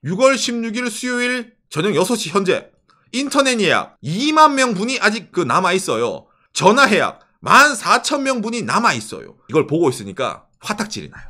6월 16일 수요일 저녁 6시 현재 인터넷 예약 2만 명 분이 아직 남아 있어요. 전화 예약 14,000명 분이 남아 있어요. 이걸 보고 있으니까 화딱질이 나요.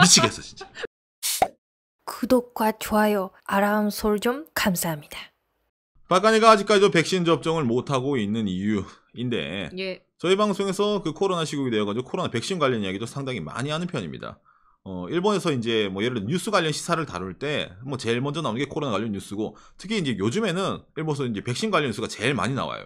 미치겠어 진짜. 구독과 좋아요, 알람 설정 감사합니다. 박간이가 아직까지도 백신 접종을 못하고 있는 이유인데 예. 저희 방송에서 그 코로나 시국이 되어가지고 코로나 백신 관련 이야기도 상당히 많이 하는 편입니다. 일본에서 이제 뭐 예를 들어 뉴스 관련 시사를 다룰 때 뭐 제일 먼저 나오는 게 코로나 관련 뉴스고 특히 이제 요즘에는 일본에서 이제 백신 관련 뉴스가 제일 많이 나와요.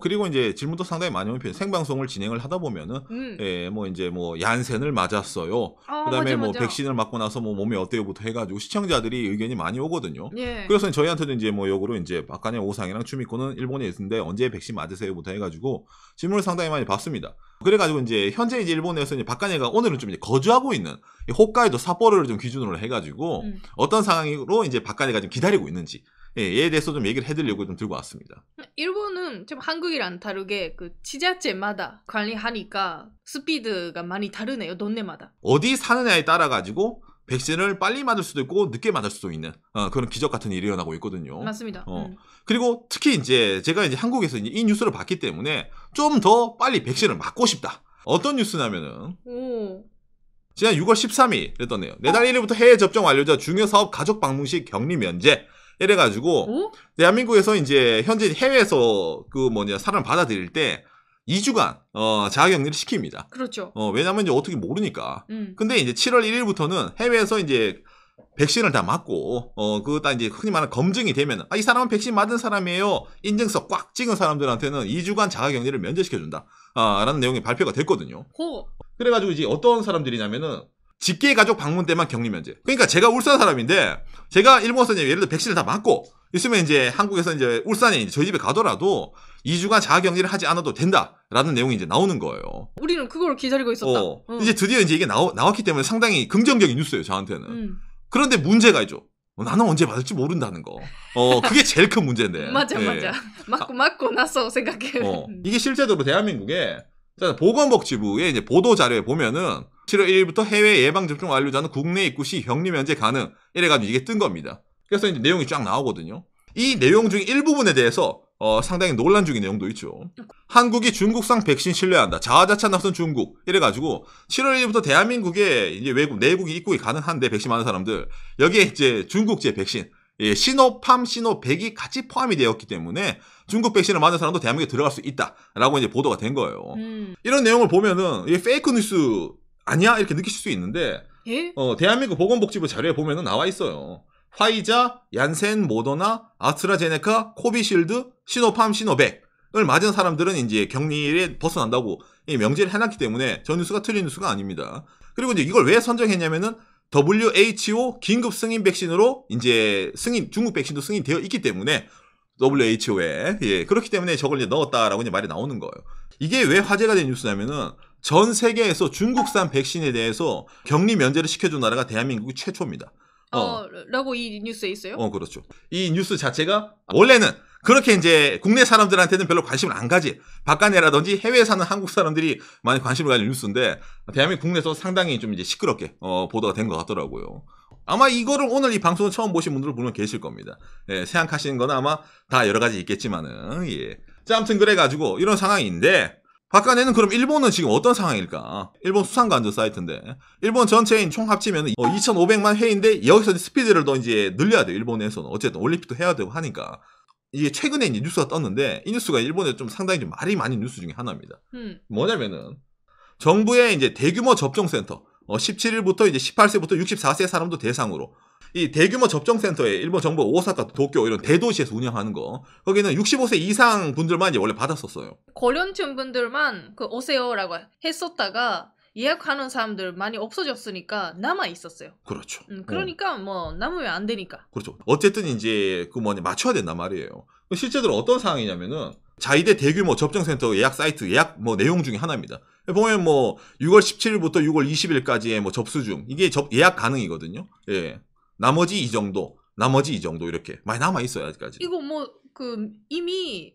그리고 이제 질문도 상당히 많이 오는 편이에요. 생방송을 진행을 하다 보면은, 예, 뭐 이제 뭐 얀센을 맞았어요. 그다음에 맞아. 백신을 맞고 나서 뭐 몸이 어때요부터 해가지고 시청자들이 의견이 많이 오거든요. 예. 그래서 저희한테도 이제 뭐 역으로 이제 박간의 오상이랑 추미코는 일본에 있는데 언제 백신 맞으세요부터 해가지고 질문을 상당히 많이 받습니다. 그래가지고 이제 현재 이제 일본에서 이제 박간이가 오늘은 좀 이제 거주하고 있는 홋카이도 삿포로를 좀 기준으로 해가지고 어떤 상황으로 이제 박간이가 좀 기다리고 있는지. 예, 얘에 대해서 좀 얘기를 해드리려고 좀 들고 왔습니다. 일본은 좀 한국이랑 다르게 그 지자체마다 관리하니까 스피드가 많이 다르네요. 동네마다. 어디 사느냐에 따라 가지고 백신을 빨리 맞을 수도 있고 늦게 맞을 수도 있는 그런 기적 같은 일이 일어나고 있거든요. 맞습니다. 그리고 특히 이제 제가 이제 한국에서 이제 이 뉴스를 봤기 때문에 좀 더 빨리 백신을 맞고 싶다. 어떤 뉴스냐면은 지난 6월 13일 이랬더네요. 내달 1일부터 해외 접종 완료자 중요사업 가족 방문 시 격리 면제. 이래가지고 대한민국에서 이제 현재 해외에서 사람을 받아들일 때 2주간 자가격리를 시킵니다. 그렇죠. 왜냐면 이제 어떻게 모르니까. 근데 이제 7월 1일부터는 해외에서 이제 백신을 다 맞고 그다 이제 흔히 말하는 검증이 되면 이 사람은 백신 맞은 사람이에요. 인증서 꽉 찍은 사람들한테는 2주간 자가격리를 면제시켜준다. 라는 내용이 발표가 됐거든요. 그래가지고 이제 어떤 사람들이냐면은 직계 가족 방문 때만 격리 면제. 그러니까 제가 울산 사람인데 제가 일본에서 이제 예를 들어 백신을 다 맞고 있으면 이제 한국에서 이제 울산에 이제 저희 집에 가더라도 2주간 자가격리를 하지 않아도 된다라는 내용이 이제 나오는 거예요. 우리는 그걸 기다리고 있었다. 이제 드디어 이제 이게 나왔기 때문에 상당히 긍정적인 뉴스예요, 저한테는. 그런데 문제가 있죠. 나는 언제 받을지 모른다는 거. 그게 제일 큰 문제인데. 맞아. 맞고 나서 생각해. 이게 실제적으로 대한민국에 보건복지부의 이제 보도 자료에 보면은 7월 1일부터 해외 예방접종 완료자는 국내 입국 시 격리 면제 가능. 이래가지고 이게 뜬 겁니다. 그래서 이제 내용이 쫙 나오거든요. 이 내용 중 일부분에 대해서 상당히 논란 중인 내용도 있죠. 한국이 중국산 백신 신뢰한다. 자화자찬 나선 중국. 이래가지고 7월 1일부터 대한민국에 이제 외국 내국이 입국이 가능한데 백신 많은 사람들 여기에 이제 중국제 백신. 예, 시노팜, 시노백이 같이 포함이 되었기 때문에 중국 백신을 맞은 사람도 대한민국에 들어갈 수 있다라고 이제 보도가 된 거예요. 이런 내용을 보면은 이게 페이크 뉴스 아니야? 이렇게 느끼실 수 있는데 예? 대한민국 보건복지부 자료에 보면은 나와 있어요. 화이자, 얀센, 모더나, 아스트라제네카, 코비실드, 시노팜, 시노백을 맞은 사람들은 이제 격리에 벗어난다고 명제를 해놨기 때문에 저 뉴스가 틀린 뉴스가 아닙니다. 그리고 이제 이걸 왜 선정했냐면은 WHO 긴급 승인 백신으로 이제 중국 백신도 승인되어 있기 때문에 WHO에 그렇기 때문에 저걸 이제 넣었다라고 이제 말이 나오는 거예요. 이게 왜 화제가 된 뉴스냐면은 전 세계에서 중국산 백신에 대해서 격리 면제를 시켜준 나라가 대한민국이 최초입니다. 라고 이 뉴스에 있어요? 그렇죠. 이 뉴스 자체가 원래는 그렇게 이제 국내 사람들한테는 별로 관심을 안 가지. 바깥내라든지 해외에 사는 한국 사람들이 많이 관심을 가진 뉴스인데 대한민국 국내에서 상당히 좀 이제 시끄럽게 보도가 된 것 같더라고요. 아마 이거를 오늘 이 방송을 처음 보신 분들은 분명 계실 겁니다. 생각하시는 건 아마 다 여러 가지 있겠지만은 자, 아무튼 그래가지고 이런 상황인데 박간에는 그럼 일본은 지금 어떤 상황일까? 일본 수상관저 사이트인데 일본 전체인 총 합치면 2,500만 회인데 여기서 스피드를 더 이제 늘려야 돼요. 일본에서는 어쨌든 올림픽도 해야 되고 하니까 이게 최근에 이제 뉴스가 떴는데 이 뉴스가 일본에 좀 상당히 좀 말이 많은 뉴스 중에 하나입니다. 뭐냐면은 정부의 이제 대규모 접종센터 17일부터 이제 18세부터 64세 사람도 대상으로 이 대규모 접종센터에 일본 정부 오사카, 도쿄 이런 대도시에서 운영하는 거 거기는 65세 이상 분들만 이제 원래 받았었어요. 고령층 분들만 오세요라고 했었다가 예약하는 사람들 많이 없어졌으니까 남아 있었어요. 그렇죠. 그러니까 뭐 남으면 안 되니까. 그렇죠. 어쨌든 이제 맞춰야 된단 말이에요. 실제로 어떤 상황이냐면은 자위대 대규모 접종센터 예약 사이트 예약 내용 중에 하나입니다. 보면 6월 17일부터 6월 20일까지의 접수 중 이게 예약 가능이거든요. 나머지 이 정도 이렇게 많이 남아 있어요 아직까지. 이거 이미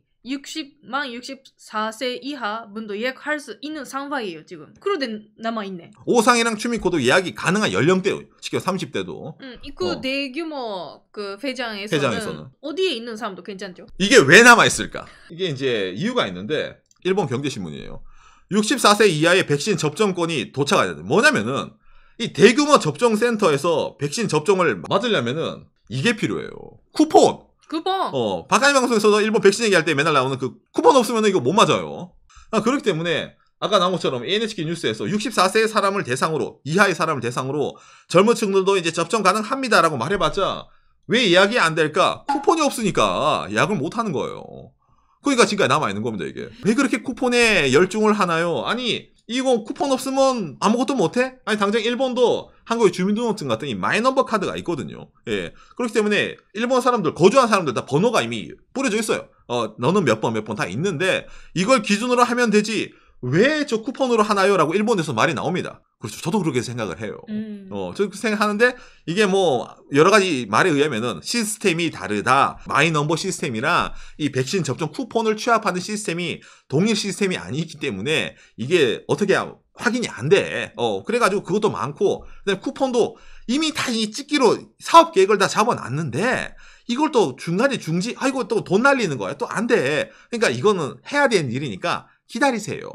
만 64세 이하 분도 예약할 수 있는 상황이에요 지금. 그런데 남아있네. 오상이랑 추미코도 예약이 가능한 연령대 시켜 30대도. 그 대규모 그 회장에서는 어디에 있는 사람도 괜찮죠. 이게 왜 남아있을까? 이게 이제 이유가 있는데 일본 경제신문이에요. 64세 이하의 백신 접종권이 도착해야 돼. 뭐냐면은 이 대규모 접종센터에서 백신 접종을 맞으려면은 이게 필요해요. 쿠폰. 박한희 방송에서도 일본 백신 얘기할 때 맨날 나오는 그 쿠폰 없으면 이거 못 맞아요. 그렇기 때문에 아까 나온 것처럼 NHK 뉴스에서 64세 사람을 대상으로, 이하의 사람을 대상으로 젊은 층들도 이제 접종 가능합니다라고 말해봤자 왜 예약이 안 될까? 쿠폰이 없으니까 예약을 못 하는 거예요. 그러니까 지금까지 남아있는 겁니다, 이게. 왜 그렇게 쿠폰에 열중을 하나요? 아니, 이거 쿠폰 없으면 아무것도 못해? 아니, 당장 일본도 한국의 주민등록증 같은 이 마이넘버 카드가 있거든요. 예. 그렇기 때문에 일본 사람들, 거주한 사람들 다 번호가 이미 뿌려져 있어요. 너는 몇 번 다 있는데 이걸 기준으로 하면 되지. 왜 저 쿠폰으로 하나요? 라고 일본에서 말이 나옵니다. 그렇죠. 저도 그렇게 생각을 해요. 저도 생각하는데 이게 뭐 여러 가지 말에 의하면은 시스템이 다르다. 마이넘버 시스템이랑 이 백신 접종 쿠폰을 취합하는 시스템이 동일 시스템이 아니기 때문에 이게 어떻게 확인이 안 돼. 그래가지고 그것도 많고, 그다음에 쿠폰도 이미 다 이 찍기로 사업 계획을 다 잡아놨는데 이걸 또 중간에 중지, 아이고 또 돈 날리는 거야. 또 안 돼. 그러니까 이거는 해야 되는 일이니까 기다리세요.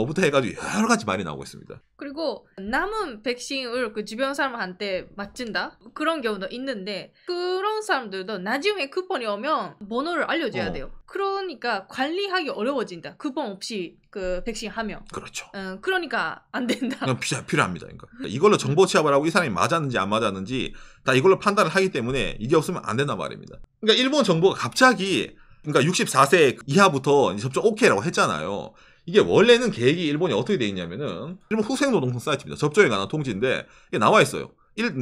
부터 해가지고 여러 가지 말이 나오고 있습니다. 그리고 남은 백신을 그 주변 사람한테 맞춘다? 그런 경우도 있는데 그런 사람들도 나중에 쿠폰이 오면 번호를 알려줘야 돼요. 그러니까 관리하기 어려워진다. 쿠폰 없이 그 백신 하면. 그렇죠. 그러니까 안 된다. 필요합니다. 그러니까 이걸로 정보 취합을 하고 이 사람이 맞았는지 안 맞았는지 다 이걸로 판단을 하기 때문에 이게 없으면 안 된단 말입니다. 그러니까 일본 정부가 갑자기 그러니까 64세 이하부터 접종 오케이라고 했잖아요. 이게 원래는 계획이 일본이 어떻게 돼 있냐면은 일본 후생노동청 사이트입니다. 접종에 관한 통지인데 이게 나와 있어요.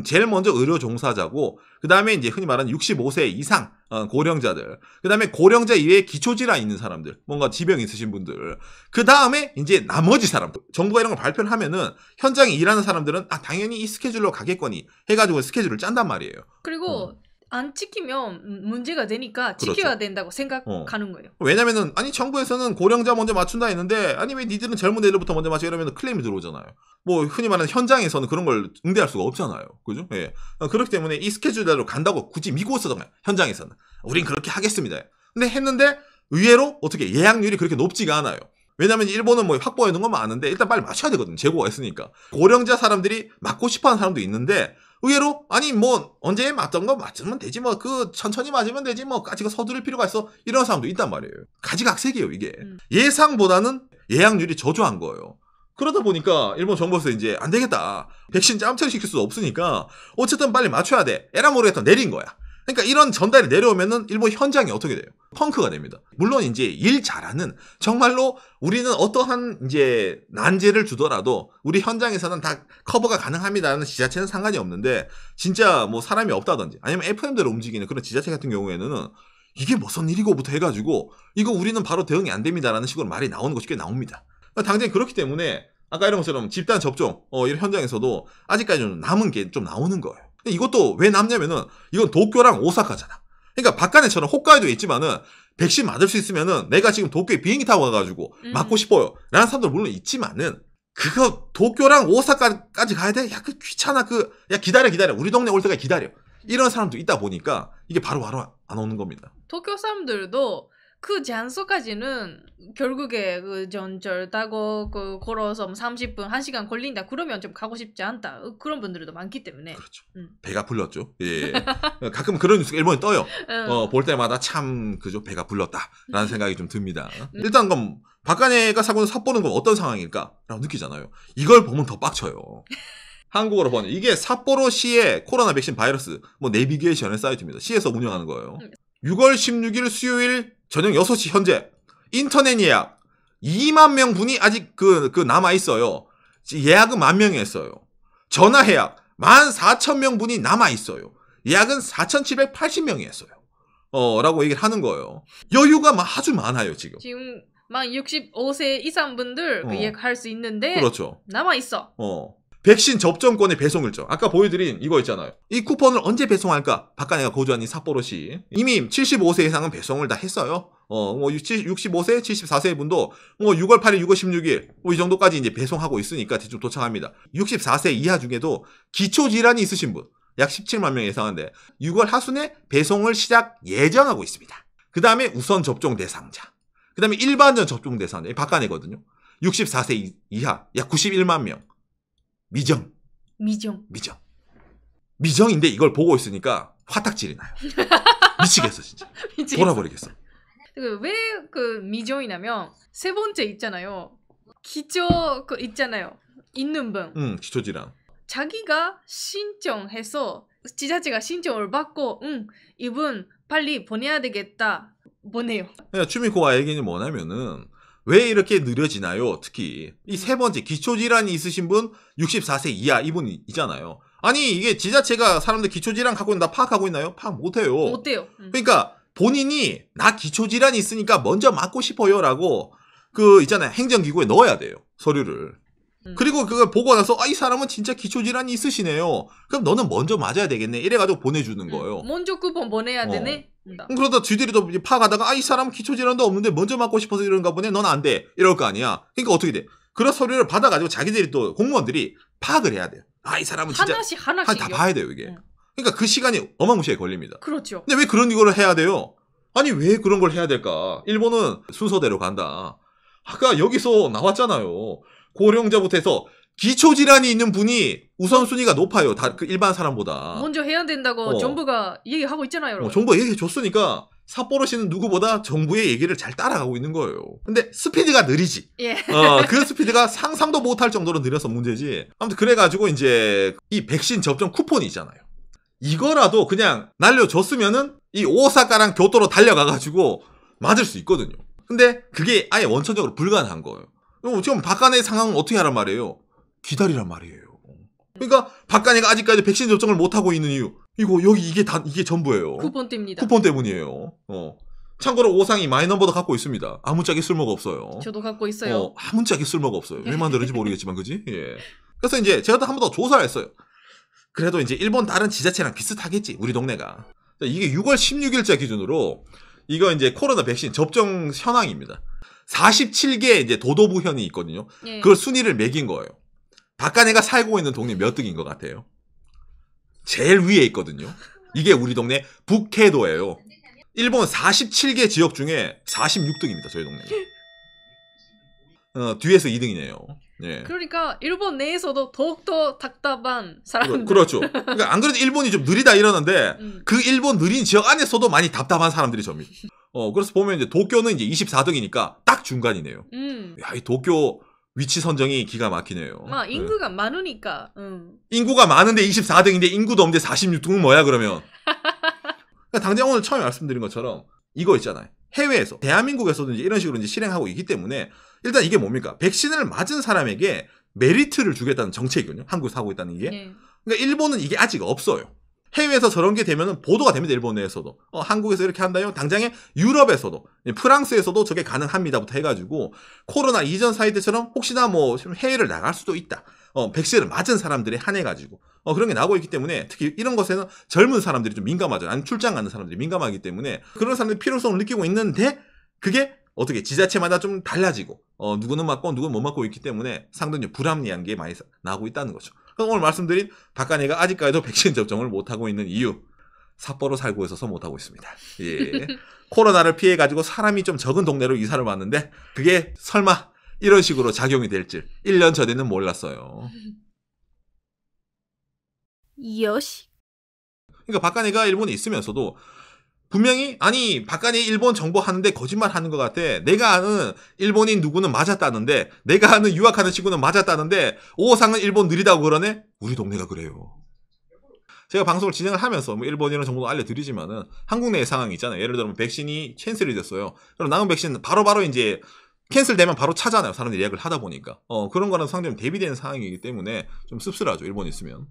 제일 먼저 의료 종사자고 그 다음에 이제 흔히 말하는 65세 이상 고령자들, 그 다음에 고령자 이외에 기초질환 있는 사람들, 뭔가 지병 있으신 분들, 그 다음에 이제 나머지 사람들. 정부가 이런 걸 발표를 하면은 현장에 일하는 사람들은 당연히 이 스케줄로 가겠거니 해가지고 스케줄을 짠단 말이에요. 그리고 안 지키면 문제가 되니까 지켜야 그렇죠. 된다고 생각하는 거예요. 왜냐면은 아니 정부에서는 고령자 먼저 맞춘다 했는데 아니 왜 니들은 젊은 애들부터 먼저 맞춰 이러면 클레임이 들어오잖아요. 뭐 흔히 말하는 현장에서는 그런 걸 응대할 수가 없잖아요. 그죠? 예. 그렇기 때문에 이 스케줄대로 간다고 굳이 미고 있었던 현장에서는 우린 그렇게 하겠습니다. 근데 했는데 의외로 어떻게 예약률이 그렇게 높지가 않아요. 왜냐면 일본은 뭐 확보해 놓은 건 많은데 일단 빨리 맞춰야 되거든. 재고가 있으니까. 고령자 사람들이 맞고 싶어 하는 사람도 있는데 의외로 아니 뭐 언제 맞던 거 맞으면 되지 뭐 그 천천히 맞으면 되지 뭐 까지가 서두를 필요가 있어 이런 사람도 있단 말이에요. 가지각색이에요 이게. 예상보다는 예약률이 저조한 거예요. 그러다 보니까 일본 정부에서 이제 안 되겠다. 백신 짬처리 시킬 수 없으니까 어쨌든 빨리 맞춰야 돼. 에라 모르겠다 내린 거야. 그러니까 이런 전달이 내려오면은 일본 현장이 어떻게 돼요? 펑크가 됩니다. 물론 이제 일 잘하는 정말로 우리는 어떠한 이제 난제를 주더라도 우리 현장에서는 다 커버가 가능합니다라는 지자체는 상관이 없는데 진짜 뭐 사람이 없다든지 아니면 FM대로 움직이는 그런 지자체 같은 경우에는 이게 무슨 일이고부터 해가지고 이거 우리는 바로 대응이 안 됩니다라는 식으로 말이 나오는 것이 꽤 나옵니다. 당장이 그렇기 때문에 아까 이런 것처럼 집단 접종 이런 현장에서도 아직까지는 남은 게 좀 나오는 거예요. 이것도 왜 남냐면은 이건 도쿄랑 오사카잖아. 그러니까 박간에처럼 홋카이도에 있지만은 백신 맞을 수 있으면은 내가 지금 도쿄에 비행기 타고 가가지고 맞고 싶어요 라는 사람들 물론 있지만은 그거 도쿄랑 오사카까지 가야 돼? 야 그 귀찮아 야 기다려 우리 동네 올 때까지 기다려 이런 사람도 있다 보니까 이게 바로 안 오는 겁니다. 도쿄 사람들도 그 장소까지는 결국에 그 전철 타고 그 걸어서 30분, 1시간 걸린다. 그러면 좀 가고 싶지 않다. 그런 분들도 많기 때문에. 그렇죠. 배가 불렀죠. 예. 가끔 그런 뉴스가 일본에 떠요. 볼 때마다 참 그죠 배가 불렀다라는 생각이 좀 듭니다. 일단 그럼 박간혜가 사고 있는 삿포로는 그럼 어떤 상황일까라고 느끼잖아요. 이걸 보면 더 빡쳐요. 한국어로 보면 이게 삿포로시의 코로나 백신 바이러스 뭐 내비게이션의 사이트입니다. 시에서 운영하는 거예요. 6월 16일 수요일 저녁 6시 현재 인터넷 예약 2만 명 분이 아직 그 남아있어요. 예약은 10,000명이 했어요. 전화 예약 14,000명 분이 남아있어요. 예약은 4,780명이 했어요. 라고 얘기를 하는 거예요. 여유가 아주 많아요, 지금. 만 65세 이상 분들 예약할 수 있는데 그렇죠. 남아있어. 백신 접종권의 배송 일정. 아까 보여드린 이거 있잖아요. 이 쿠폰을 언제 배송할까? 박간혜가 거주한 이 삿포로시. 이미 75세 이상은 배송을 다 했어요. 뭐 65세, 74세 분도 뭐 6월 8일, 6월 16일 뭐 이 정도까지 이제 배송하고 있으니까 대충 도착합니다. 64세 이하 중에도 기초질환이 있으신 분 약 17만 명 예상한데 6월 하순에 배송을 시작 예정하고 있습니다. 그 다음에 우선 접종 대상자. 그 다음에 일반전 접종 대상자. 박간혜거든요. 64세 이하 약 91만 명. 미정. 미정인데 이걸 보고 있으니까 화딱질이 나요. 미치겠어 진짜. 돌아버리겠어. 왜 그 미정이냐면 세 번째 있잖아요. 기초 그 있잖아요. 있는 분. 기초질환. 자기가 신청해서 지자체가 신청을 받고 이분 빨리 보내야 되겠다. 보내요. 그러니까 추미코와 얘기는 뭐냐면은 왜 이렇게 느려지나요? 특히 이 세 번째 기초질환이 있으신 분 64세 이하 이분이 있잖아요. 아니 이게 지자체가 사람들 기초질환 갖고 있나 파악하고 있나요? 파악 못해요. 못해요. 그러니까 본인이 나 기초질환이 있으니까 먼저 맞고 싶어요라고 그 있잖아요. 행정기구에 넣어야 돼요. 서류를. 그리고 그걸 보고 나서 이 사람은 진짜 기초질환이 있으시네요. 그럼 너는 먼저 맞아야 되겠네. 이래가지고 보내주는 거예요. 먼저 쿠폰 보내야 되네. 그러다 쥐들이 또 파악하다가 이 사람은 기초질환도 없는데 먼저 맞고 싶어서 이런가 보네. 넌 안 돼. 이럴 거 아니야. 그러니까 어떻게 돼? 그런 서류를 받아가지고 자기들이 또 공무원들이 파악을 해야 돼요. 이 사람은 진짜 하나씩 다 봐야 돼요 이게. 그러니까 그 시간이 어마무시하게 걸립니다. 그렇죠. 근데 왜 그런 이거를 해야 돼요? 아니 왜 그런 걸 해야 될까? 일본은 순서대로 간다. 아까 여기서 나왔잖아요. 고령자부터 해서 기초질환이 있는 분이 우선순위가 높아요. 다 그 일반 사람보다. 먼저 해야 된다고 정부가 얘기하고 있잖아요. 여러분. 정부가 얘기해 줬으니까 삿포로시는 누구보다 정부의 얘기를 잘 따라가고 있는 거예요. 근데 스피드가 느리지. 예. 그 스피드가 상상도 못할 정도로 느려서 문제지. 아무튼 그래가지고 이제 이 백신 접종 쿠폰이 있잖아요. 이거라도 그냥 날려줬으면은 이 오사카랑 교토로 달려가가지고 맞을 수 있거든요. 근데 그게 아예 원천적으로 불가능한 거예요. 지금 박간혜 상황은 어떻게 하란 말이에요? 기다리란 말이에요. 그러니까 박간혜가 아직까지 백신 접종을 못하고 있는 이유. 이게 전부예요. 쿠폰 때문입니다. 쿠폰 때문이에요. 참고로 오상이 마이넘버도 갖고 있습니다. 아무짝에 쓸모가 없어요. 저도 갖고 있어요. 아무짝에 쓸모가 없어요. 왜 만들었는지 모르겠지만 그지? 예. 그래서 이제 제가 또 한 번 더 조사를 했어요. 그래도 이제 일본 다른 지자체랑 비슷하겠지. 우리 동네가. 이게 6월 16일자 기준으로 이거 이제 코로나 백신 접종 현황입니다. 47개 이제 도도부현이 있거든요. 예. 그걸 순위를 매긴 거예요. 박간혜가 살고 있는 동네 몇 등인 것 같아요? 제일 위에 있거든요. 이게 우리 동네 북해도예요. 일본 47개 지역 중에 46등입니다. 저희 동네. 뒤에서 2등이네요. 예. 그러니까 일본 내에서도 더욱더 답답한 사람들. 그렇죠. 그러니까 안 그래도 일본이 좀 느리다 이러는데 그 일본 느린 지역 안에서도 많이 답답한 사람들이 접니다. 그래서 보면 이제 도쿄는 이제 24등이니까 딱 중간이네요. 야, 이 도쿄 위치 선정이 기가 막히네요. 인구가 많으니까. 인구가 많은데 24등인데 인구도 없는데 46등은 뭐야 그러면? 그러니까 당장 오늘 처음에 말씀드린 것처럼 이거 있잖아요. 해외에서 대한민국에서도 이제 이런 식으로 이제 실행하고 있기 때문에 일단 이게 뭡니까? 백신을 맞은 사람에게 메리트를 주겠다는 정책이거든요. 한국에서 하고 있다는 게. 예. 그러니까 일본은 이게 아직 없어요. 해외에서 저런 게 되면은 보도가 됩니다. 일본 내에서도. 한국에서 이렇게 한다요. 당장에 유럽에서도 프랑스에서도 저게 가능합니다부터 해가지고 코로나 이전 사이 때처럼 혹시나 뭐 해외를 나갈 수도 있다. 백신을 맞은 사람들에 한해가지고 그런 게 나오고 있기 때문에 특히 이런 것에는 젊은 사람들이 좀 민감하죠. 아니면 출장 가는 사람들이 민감하기 때문에 그런 사람들이 필요성을 느끼고 있는데 그게 어떻게 지자체마다 좀 달라지고 누구는 맞고 누구는 못 맞고 있기 때문에 상당히 불합리한 게 많이 나오고 있다는 거죠. 그래서 오늘 말씀드린 박간혜가 아직까지도 백신 접종을 못하고 있는 이유 삿포로 살고 있어서 못하고 있습니다. 예. 코로나를 피해가지고 사람이 좀 적은 동네로 이사를 왔는데 그게 설마 이런 식으로 작용이 될 줄 1년 전에는 몰랐어요. 요시. 그러니까 박간혜가 일본에 있으면서도 분명히 아니 박간혜 일본 정보 하는데 거짓말 하는 것 같아. 내가 아는 일본인 누구는 맞았다는데 내가 아는 유학하는 친구는 맞았다는데 오상은 일본 느리다고 그러네. 우리 동네가 그래요. 제가 방송을 진행을 하면서 뭐 일본이라는 정보도 알려드리지만은 한국 내의 상황이 있잖아요. 예를 들면 백신이 캔슬이 됐어요. 그럼 남은 백신 바로바로 이제 캔슬되면 바로 차잖아요. 사람들이 예약을 하다 보니까. 그런 거는 상당히 대비되는 상황이기 때문에 좀 씁쓸하죠. 일본에 있으면.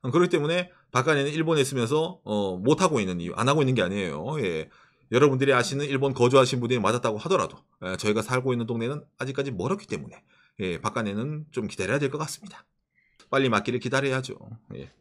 그렇기 때문에 박간혜는 일본에 있으면서 못하고 있는 이유, 안 하고 있는 게 아니에요. 예. 여러분들이 아시는 일본 거주하신 분들이 맞았다고 하더라도 저희가 살고 있는 동네는 아직까지 멀었기 때문에 예, 바깥에는 좀 기다려야 될 것 같습니다. 빨리 맞기를 기다려야죠. 예.